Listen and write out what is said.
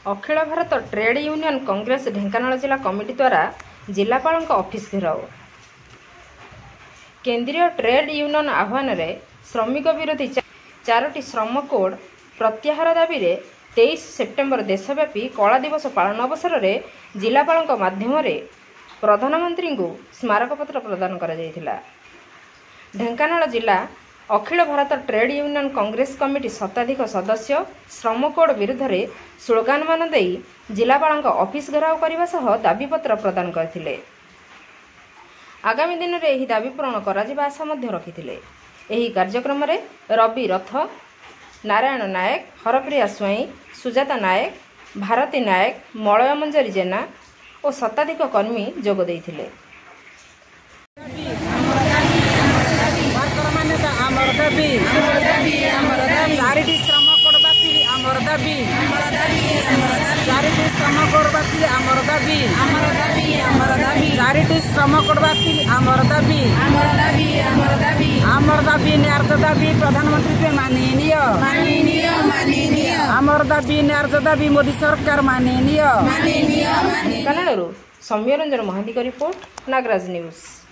अखिल Bharat trade union Congress Dhenkanal जिला committee द्वारा जिलापाल ऑफिस घेराव। केंद्रीय ट्रेड यूनियन आह्वान में श्रमिक विरोधी 4टी श्रम कोड प्रत्याहार दाबी 23 सेप्टेम्बर देशव्यापी कला दिवस पालन अवसर में जिलापाल माध्यम प्रधानमंत्री को स्मारकपत्र प्रदान करा जायथिला। ढेंकानाल जिला अखिल Bharat trade union Congress committee शताधिक सदस्य श्रम कोड विरुद्ध में स्लोगान मान दे जिलापाल ऑफिस घेराव करने सह दाबीपत्र प्रदान करथिले। आगामी दिन में यह दाबी पूरण कर आशा रखिथिले। एही कार्यक्रम में रवि रथ, नारायण नायक, हरप्रिया स्वाई, सुजाता नायक, भारती नायक, मलय मंजरी जेना और शताधिक कर्मी जोग देइथिले। प्रधानमंत्री पे माननीय आमर दाबी न्याय दाबी मोदी सरकार माननीय। कनाडू सौम्य रंजन महांती का रिपोर्ट, नागराज न्यूज।